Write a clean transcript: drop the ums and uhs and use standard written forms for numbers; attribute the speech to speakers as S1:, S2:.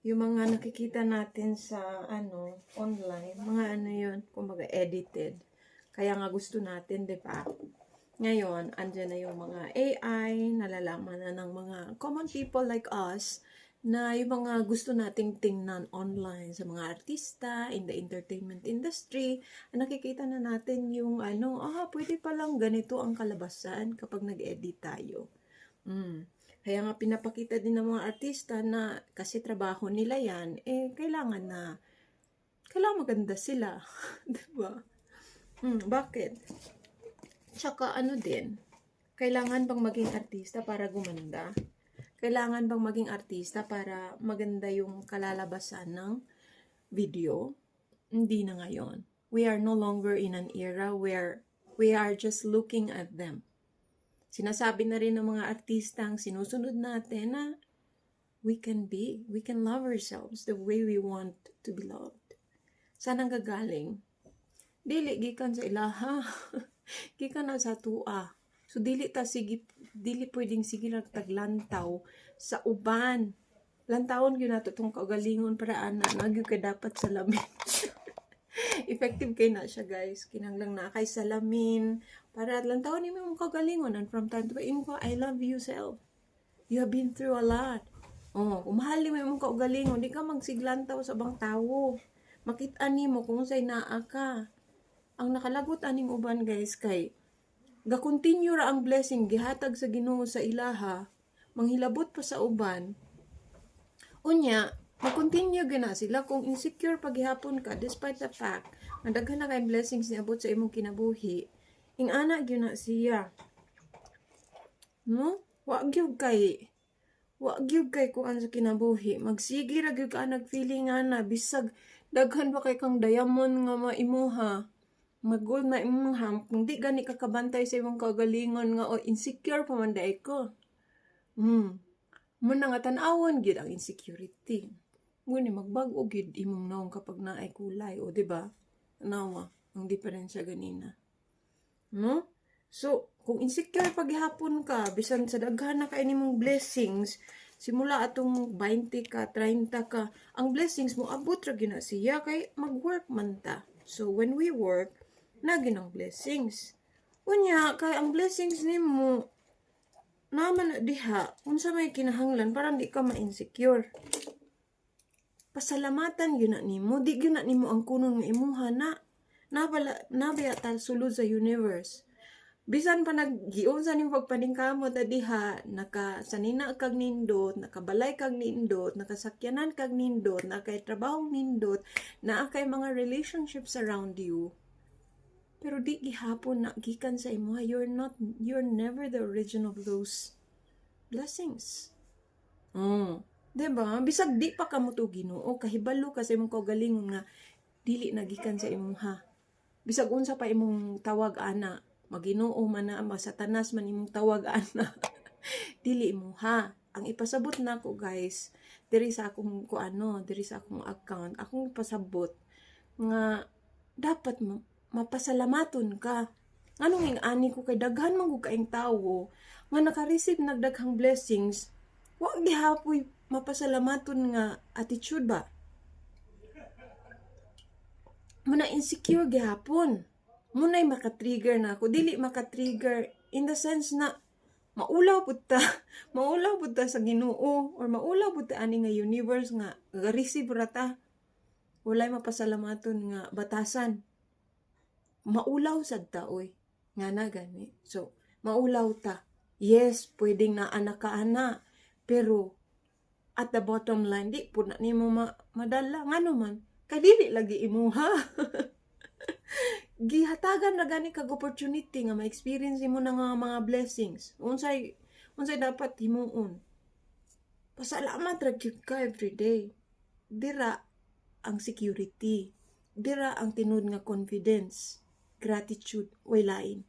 S1: yung mga nakikita natin sa online, mga yun, kumbaga edited. Kaya nga gusto natin, 'di ba? Ngayon, andyan na yung mga AI, nalalaman na ng mga common people like us na yung mga gusto nating tingnan online sa mga artista in the entertainment industry, nakikita na natin yung pwede palang ganito ang kalabasan kapag nag-edit tayo. Kaya nga pinapakita din ng mga artista na kasi trabaho nila yan, kailangan maganda sila. Diba? Bakit? Tsaka din, kailangan bang maging artista para gumanda? Kailangan bang maging artista para maganda yung kalalabasan ng video? Hindi na ngayon. We are no longer in an era where we are just looking at them. Sinasabi na rin ng mga artistang sinusunod natin na we can love ourselves the way we want to be loved. Saan ang gagaling? Dili gikan sa ilaha. Gikan na sa tua. So dili pwedeng sige lang taglantaw sa uban. Lantawon gyud nato tong kaugalingon para ana nagyud kay dapat salamin. Effective kay na siya, guys. Kinanglang na kay salamin para lantawon nimo imong kaugalingon, and from time to time I love you self. You have been through a lot. Kung mahal mo imong kaugalingon, di ka magsiglantaw sa bang tawo. Makita nimo kung unsay naa ka. Ang nakalagot aning uban, guys, kay ga-continue ra ang blessing gihatag sa Ginoo sa ilaha, manghilabot pa sa uban. Unya, mag-continue gina sila kung insecure paghihapon ka despite the fact na daghan na kay blessings niabot sa imong kinabuhi. Ing ana gyud na siya. No? Wa gyud kay kuan sa kinabuhi. Magsige ra gyud ka nagfeeling ana bisag daghan pa kay kang diamond nga maimuha. Mag-gold na imuha, kung di gani ka kabantay sa imong kagalingon nga insecure pa man daay ko. Muna nga tan-awon gid ang insecurity. Nguni magbag-o gid imong naong kapag naay kulay, o di ba? Nawa ang diferensya ganina. No? So, kung insecure paghihapon ka, bisan sa daghan na kay nimong blessings, simula atong 20 ka, 30 ka, ang blessings mo abot ra gyud na siya kay mag-work man ta. So, when we work, nagin ang blessings. Unya, kay ang blessings nimo naman na diha, unsa may kinahanglan para di ka ma-insecure. Pasalamatan yun na nimo, di yun na nimo ang kunon nga imuha na nabaya tal sulod sa universe. Bisan pa naggion sa nimo pagpaningkamot na diha, nakasanina kag nindot, nakabalay kag nindot, nakasakyanan kag nindot, nakay trabahong nindot, naa kay mga relationships around you. Pero di gihapon na gikan sa imo, you're never the origin of those blessings. Diba? Bisag di pa ka mo to Ginoo, kahibalo ka sa imong kaugalingon nga dili nagikan sa imuha. Bisag unsa pa imong tawag ana, Maginoo man na, Satanas man imong tawag ana. Dili imuha. Ang ipasabot nako, guys, diri sa akong account, akong ipasabot nga dapat mapasalamaton ka. Anong ani ko kay daghan man ko kaing tawo nga naka-receive nagdaghang blessings, wa gihapoy mapasalamaton nga attitude ba? Muna insecure gihapon. Munay maka-trigger na ako. Dili maka-trigger in the sense na maulaw pud ta sa Ginoo or maulaw pud ta ani nga universe nga ga-receive ra ta. Walay mapasalamaton nga batasan. Maulaw sad ta oy. Nga na gani. So, maulaw ta. Yes, pwedeng na anak ka ana. Pero at the bottom line, di po na nimo madala. Nga naman, kay dili lagi imuha. Gihatagan ra gani kag opportunity nga ma-experience mo na nga mga blessings. Unsay dapat himuon. Pasalamat ra gyud ka everyday. Dira ang security. Dira ang tinud nga confidence. Gratitude, way lain.